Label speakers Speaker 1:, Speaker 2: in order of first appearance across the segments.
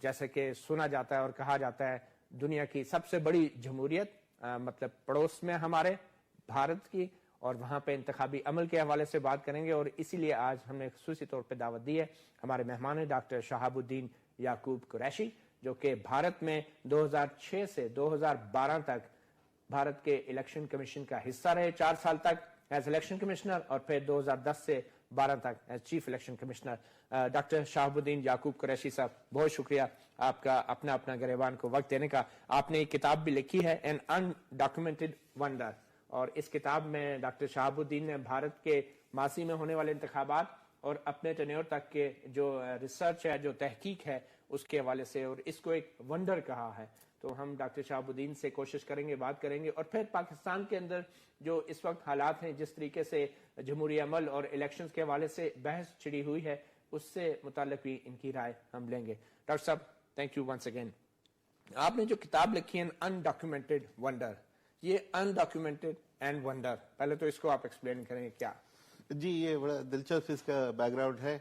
Speaker 1: جیسے کہ سنا جاتا ہے اور کہا جاتا ہے دنیا کی سب سے بڑی جمہوریت مطلب پڑوس میں ہمارے بھارت کی، اور وہاں پہ انتخابی عمل کے حوالے سے بات کریں گے، اور اسی لیے آج ہم نے خصوصی طور پہ دعوت دی ہے ہمارے مہمان ہیں ڈاکٹر شہاب الدین یعقوب قریشی، جو کہ بھارت میں 2006 سے 2012 تک بھارت کے الیکشن کمیشن کا حصہ رہے 4 سال تک ایز الیکشن کمشنر، اور پھر 2010 سے 12 تک as chief election commissioner. Doctor Shahabuddin Yaqub Qureshi صاحب، بہت شکریہ آپ کا اپنا گریبان کو وقت دینے کا۔ آپ نے ایک کتاب بھی لکھی ہے این انڈاکومنٹڈ ونڈر، اور اس کتاب میں ڈاکٹر شہاب الدین نے بھارت کے ماضی میں ہونے والے انتخابات اور اپنے ٹینیور تک کے جو ریسرچ ہے، جو تحقیق ہے، اس کے حوالے سے، اور اس کو ایک ونڈر کہا ہے۔ تو ہم ڈاکٹر شہاب الدین سے کوشش کریں گے، بات کریں گے، اور پھر پاکستان کے اندر جو اس وقت حالات ہیں، جس طریقے سے جمہوری عمل اور الیکشنز کے حوالے سے بحث چھڑی ہوئی ہے، اس سے متعلق بھی ان کی رائے ہم لیں گے۔ ڈاکٹر صاحب، تھینک یو ونس اگین۔ آپ نے جو کتاب لکھی ہے انڈاکیومنٹڈ ونڈر، یہ انڈاکیومنٹڈ اینڈ ونڈر، پہلے تو اس کو آپ ایکسپلین کریں کیا؟
Speaker 2: جی، یہ بڑا دلچسپ اس کا بیک گراؤنڈ ہے۔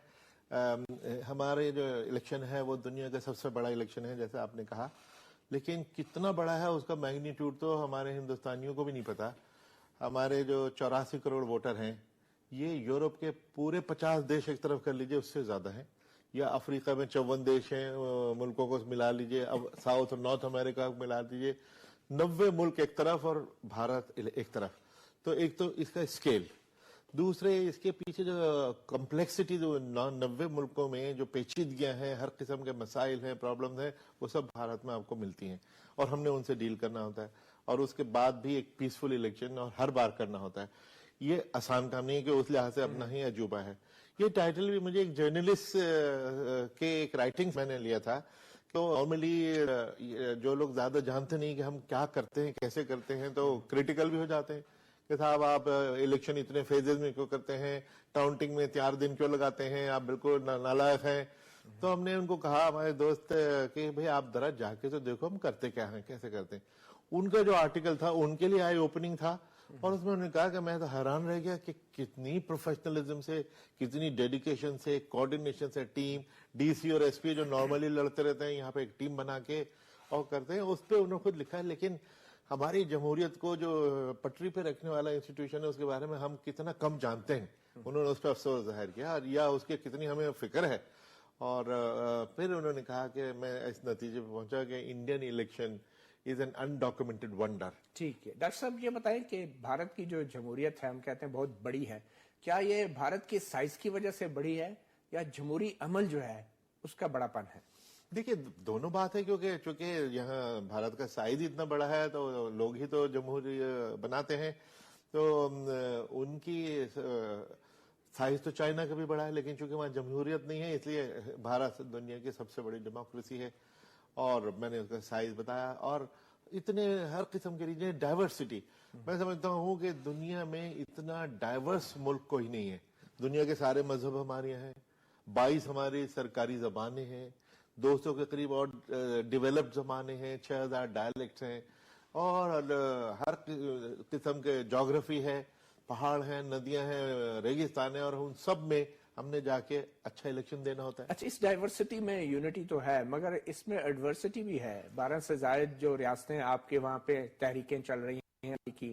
Speaker 2: ہمارے جو الیکشن ہے وہ دنیا کا سب سے بڑا الیکشن ہے جیسے آپ نے کہا، لیکن کتنا بڑا ہے اس کا میگنیٹیوڈ تو ہمارے ہندوستانیوں کو بھی نہیں پتا۔ ہمارے جو 84 کروڑ ووٹر ہیں، یہ یورپ کے پورے 50 دیش ایک طرف کر لیجئے اس سے زیادہ ہیں، یا افریقہ میں 54 دیش ہیں، ملکوں کو ملا لیجئے، اب ساؤتھ اور نارتھ امریکہ کو ملا دیجئے، 90 ملک ایک طرف اور بھارت ایک طرف۔ تو ایک تو اس کا اسکیل، دوسرے اس کے پیچھے جو کمپلیکسٹی جو 90 ملکوں میں جو پیچیدگیاں ہیں، ہر قسم کے مسائل ہیں، پرابلمز ہیں، وہ سب بھارت میں آپ کو ملتی ہیں، اور ہم نے ان سے ڈیل کرنا ہوتا ہے، اور اس کے بعد بھی ایک پیسفل الیکشن اور ہر بار کرنا ہوتا ہے۔ یہ آسان کام نہیں ہے، کہ اس لحاظ سے اپنا ہی عجوبہ ہے۔ یہ ٹائٹل بھی مجھے ایک جرنلسٹ کے ایک رائٹنگ میں نے لیا تھا۔ تو نارملی جو لوگ زیادہ جانتے نہیں کہ ہم کیا کرتے ہیں، کیسے کرتے ہیں، تو کریٹیکل بھی ہو جاتے ہیں کہ صاحب آپ الیکشن اتنے فیزز میں کیوں کرتے ہیں، کاؤنٹنگ میں 4 دن کیوں لگاتے ہیں، آپ بالکل نالائق ہیں۔ تو ہم نے ان کو کہا، ہمارے دوست، کہ بھئی آپ ذرا جا کے تو دیکھو ہم کرتے کیا ہیں، کیسے کرتے ہیں۔ ان کا جو آرٹیکل تھا ان کے لیے آئی اوپننگ تھا، اور اس میں انہوں نے کہا کہ میں تو حیران رہ گیا کہ کتنی پروفیشنلزم سے، کتنی ڈیڈیکیشن سے، کوآرڈینیشن سے ٹیم، ڈی سی اور ایس پی جو نارملی لڑتے رہتے ہیں، یہاں پہ ایک ٹیم بنا کے اور کرتے ہیں۔ اس پہ انہوں نے خود لکھا ہے، لیکن ہماری جمہوریت کو جو پٹری پہ رکھنے والا انسٹیٹیوشن ہے، اس کے بارے میں ہم کتنا کم جانتے ہیں۔ انہوں نے اس پہ افسوس ظاہر کیا، یا اس کی کتنی ہمیں فکر ہے۔ اور پھر انہوں نے کہا کہ میں اس نتیجے پہ پہنچا کہ Indian election is an undocumented wonder.
Speaker 1: ٹھیک ہے ڈاکٹر صاحب، یہ بتائیں کہ بھارت کی جو جمہوریت ہے، ہم کہتے ہیں بہت بڑی ہے، کیا یہ بھارت کی سائز کی وجہ سے بڑی ہے، یا جمہوری عمل جو ہے اس کا بڑا پن ہے؟
Speaker 2: دیکھیے، دونوں بات ہے، کیونکہ چونکہ یہاں بھارت کا سائز اتنا بڑا ہے تو لوگ ہی تو جمہوری بناتے ہیں، تو ان کی سائز تو چائنا کا بھی بڑا ہے، لیکن چونکہ وہاں جمہوریت نہیں ہے، اس لیے بھارت دنیا کی سب سے بڑی ڈیموکریسی ہے، اور میں نے اس کا سائز بتایا۔ اور اتنے ہر قسم کے ریجن، ڈائیورسٹی، میں سمجھتا ہوں کہ دنیا میں اتنا ڈائیورس ملک کوئی نہیں ہے۔ دنیا کے سارے مذہب ہمارے یہاں ہیں، 22 ہماری سرکاری زبانیں ہیں، 200 کے قریب اور ڈیولپڈ زبانیں ہیں، 6000 ڈائلیکٹس ہیں، اور ہر قسم کے جغرافی ہے، پہاڑ ہیں، ندیاں ہیں، ریگستان ہیں، اور ان سب میں ہم نے جا کے اچھا الیکشن دینا ہوتا ہے۔
Speaker 1: اچھا، اس ڈائیورسٹی میں یونٹی تو ہے، مگر اس میں ایڈورسٹی بھی ہے۔ 12 سے زائد جو ریاستیں آپ کے وہاں پہ تحریکیں چل رہی ہیں، کی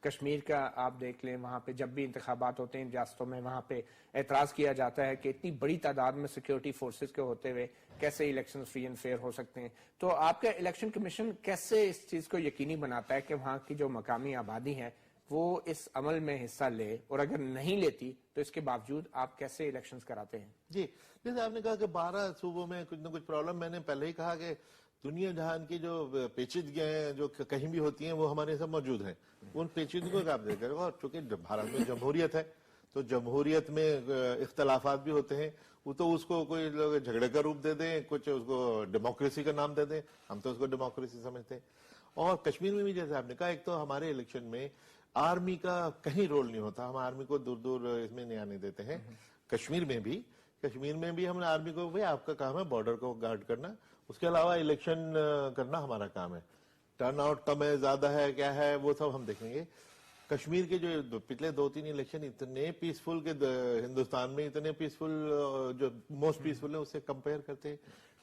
Speaker 1: کشمیر کا آپ دیکھ لیں، وہاں پہ جب بھی انتخابات ہوتے ہیں ان ریاستوں میں، وہاں پہ اعتراض کیا جاتا ہے کہ اتنی بڑی تعداد میں سیکیورٹی فورسز کے ہوتے ہوئے کیسے الیکشن فری اینڈ فیئر ہو سکتے ہیں۔ تو آپ کا الیکشن کمیشن کیسے اس چیز کو یقینی بناتا ہے کہ وہاں کی جو مقامی آبادی ہے وہ اس عمل میں حصہ لے، اور اگر نہیں لیتی تو اس کے باوجود آپ کیسے الیکشنز کراتے ہیں؟
Speaker 2: جی، جیسے آپ نے کہا کہ 12 صوبوں میں کچھ نہ کچھ پرابلم، میں نے پہلے ہی کہا کہ دنیا جہان کی جو پیچیدگیاں ہیں جو کہیں بھی ہوتی ہیں وہ ہمارے سب موجود ہیں، ان پیچیدگیوں کا آپ دیکھ رہے ہو۔ اور چونکہ بھارت میں جمہوریت ہے تو جمہوریت میں اختلافات بھی ہوتے ہیں، وہ تو اس کو کوئی لوگ جھگڑے کا روپ دے دیں، کچھ اس کو ڈیموکریسی کا نام دے دیں، ہم تو اس کو ڈیموکریسی سمجھتے ہیں۔ اور کشمیر میں بھی جیسے آپ نے کہا، ایک تو ہمارے الیکشن میں آرمی کا کہیں رول نہیں ہوتا، ہم آرمی کو دور دور اس میں نہیں آنے دیتے ہیں۔ کشمیر میں بھی ہم نے آرمی کو، بھئی آپ کا کام ہے بارڈر کو گارڈ کرنا، اس کے علاوہ الیکشن کرنا ہمارا کام ہے۔ ٹرن آؤٹ کم ہے، زیادہ ہے، کیا ہے، وہ سب ہم دیکھیں گے۔ کشمیر کے جو پچھلے 2-3 الیکشن اتنے پیسفل کہ ہندوستان میں اتنے پیسفل، جو موسٹ پیسفل ہے اس سے کمپیئر کرتے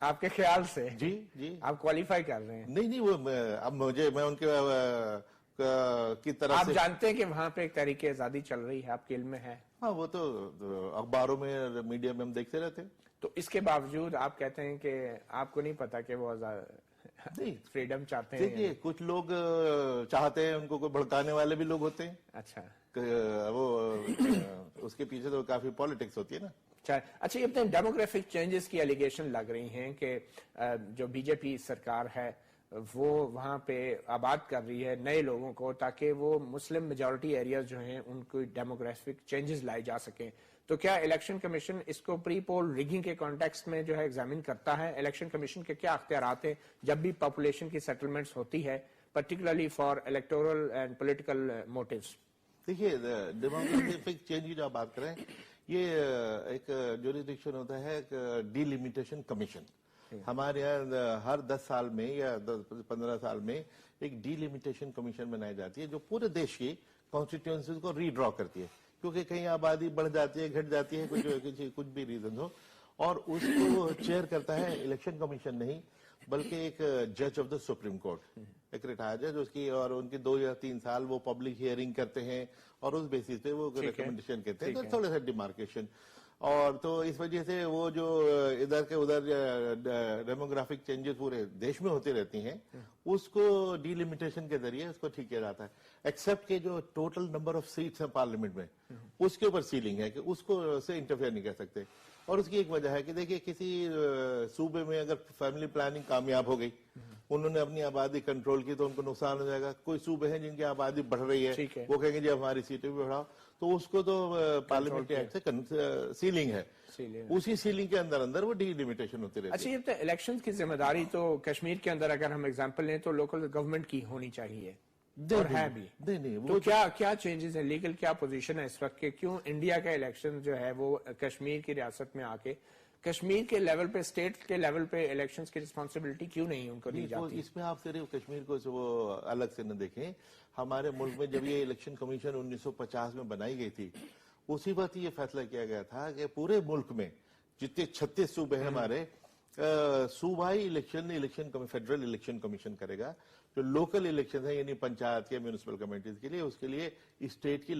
Speaker 1: آپ کے خیال سے
Speaker 2: جی جی
Speaker 1: آپ کوالیفائی کر رہے ہیں؟
Speaker 2: نہیں وہ اب میں ان کے کی طرف
Speaker 1: آپ
Speaker 2: سے
Speaker 1: جانتے ہیں کہ وہاں پہ ایک تحریک آزادی چل رہی ہے، آپ کے علم میں ہے؟
Speaker 2: ہاں وہ تو اخباروں میں میڈیا میں ہم دیکھتے رہتے ہیں.
Speaker 1: تو اس کے باوجود آپ کہتے ہیں کہ آپ کو نہیں پتا کہ وہ فریڈم چاہتے ہیں؟
Speaker 2: دیکھیے کچھ لوگ چاہتے ہیں، ان کو کوئی بھڑکانے والے بھی لوگ ہوتے ہیں.
Speaker 1: اچھا،
Speaker 2: وہ اس کے پیچھے تو کافی پالیٹکس ہوتی ہے نا.
Speaker 1: اچھا، یہ بتائیں ڈیموگرافک چینجز کی الیگیشن لگ رہی ہیں کہ جو بی جے پی سرکار ہے وہ وہاں پہ آباد کر رہی ہے نئے لوگوں کو تاکہ وہ مسلم میجورٹی ایریاز جو ہیں ان کو ڈیموگرافک چینجز لائے جا سکیں. تو کیا الیکشن کمیشن اس کو پری پول ریگنگ کے کانٹیکسٹ میں جو ہے ایگزامن کرتا ہے؟ الیکشن کمیشن کے کیا اختیارات ہیں جب بھی پاپولیشن کی سیٹلمنٹس ہوتی ہے particularly for electoral and political motives?
Speaker 2: دیکھیے ڈیموگرافک چینج کی جو آپ بات کریں، یہ ایک جوریڈکشن ہوتا ہے، ایک ڈی لمیٹیشن کمیشن. ہمارے یہاں ہر 10 سال میں یا 15 سال میں ایک ڈی لمیٹیشن کمیشن بنائی جاتی ہے جو پورے دیش کی کانسٹیٹیوئنسیز کو ری ڈرا کرتی ہے، کیونکہ کہیں آبادی بڑھ جاتی ہے، گھٹ جاتی ہے، کچھ بھی ریزن ہو. اور اس کو چیئر کرتا ہے الیکشن کمیشن نہیں بلکہ ایک جج آف دا سپریم کورٹ، ایک ریٹائرڈ جج. اس کی اور ان کی 2 یا 3 سال وہ پبلک ہیئرنگ کرتے ہیں اور اس بیسس پہ وہ ریکمنڈیشن کرتے ہیں. تو تھوڑا سا ڈیمارکیشن. اور تو اس وجہ سے وہ جو ادھر کے ادھر ڈیموگرافک چینجز پورے دیش میں ہوتی رہتی ہیں، اس کو ڈی لمیٹیشن کے ذریعے اس کو ٹھیک کیا جاتا ہے. ایکسپٹ کہ جو ٹوٹل نمبر آف سیٹس ہیں پارلیمنٹ میں، اس کے اوپر سیلنگ ہے کہ اس کو سے انٹرفیئر نہیں کر سکتے. اور اس کی ایک وجہ ہے کہ دیکھیے کسی صوبے میں اگر فیملی پلاننگ کامیاب ہو گئی، انہوں نے اپنی آبادی کنٹرول کی، تو ان کو نقصان ہو جائے گا. کوئی صوبے ہیں جن کی آبادی بڑھ رہی ہے، وہ کہیں گے جی ہماری سیٹیں بھی بڑھاؤ، تو اس کو تو پارلیمنٹری ایکٹ سے سیلنگ ہے. اسی سیلنگ کے اندر وہ ڈی لمیٹیشن ہوتی رہتی ہے.
Speaker 1: اچھا، یہ الیکشن کی ذمہ داری تو کشمیر کے اندر اگر ہم ایگزامپل لیں تو لوکل گورنمنٹ کی ہونی چاہیے اور ہے بھی. تو کیا چینجز ہیں، لیگل کیا پوزیشن ہے اس وقت کہ کیوں انڈیا کا الیکشن جو ہے وہ کشمیر کی ریاست میں آ کے کشمیر کے لیول پہ، اسٹیٹ کے لیول پہ الیکشنز کی رسپانسبلٹی کیوں نہیں ان کو دی جاتی؟
Speaker 2: اس میں آپ صرف کشمیر کو وہ الگ سے نہ دیکھیں. ہمارے ملک میں جب یہ الیکشن کمیشن 1950 میں بنائی گئی تھی، اسی وقت یہ فیصلہ کیا گیا تھا کہ پورے ملک میں جتنے 36 صوبے ہیں ہمارے، صوبائی الیکشن فیڈرل الیکشن کمیشن کرے گا. جو لوکل الیکشن ہے یعنی پنچایت کے میونسپل کمیٹیز کے لیے، اس کے لیے اسٹیٹ کی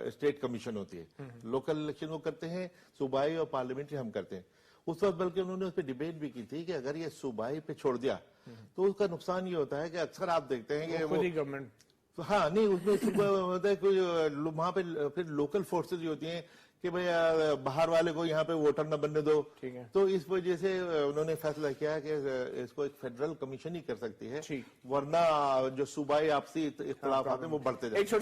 Speaker 2: اسٹیٹ کمیشن ہوتی ہے. لوکل الیکشن وہ کرتے ہیں، صوبائی اور پارلیمنٹری ہم کرتے ہیں. اس وقت بلکہ انہوں نے اس پہ ڈیبیٹ بھی کی تھی کہ اگر یہ صوبائی پہ چھوڑ دیا تو اس کا نقصان یہ ہوتا ہے کہ اکثر آپ دیکھتے ہیں کہ وہ
Speaker 1: گورنمنٹ
Speaker 2: ہاں نہیں اس میں ہوتا ہے کوئی وہاں پہ پھر لوکل فورسز جو ہوتی ہیں کہ بھئی باہر والے کو یہاں پہ ووٹر نہ بننے دو. تو اس وجہ سے انہوں نے فیصلہ کیا کہ اس کو ایک فیڈرل کمیشن ہی کر سکتی ہے، ورنہ جو صوبائی آپسی اختلافات ہیں وہ بڑھتے جاتے ہیں.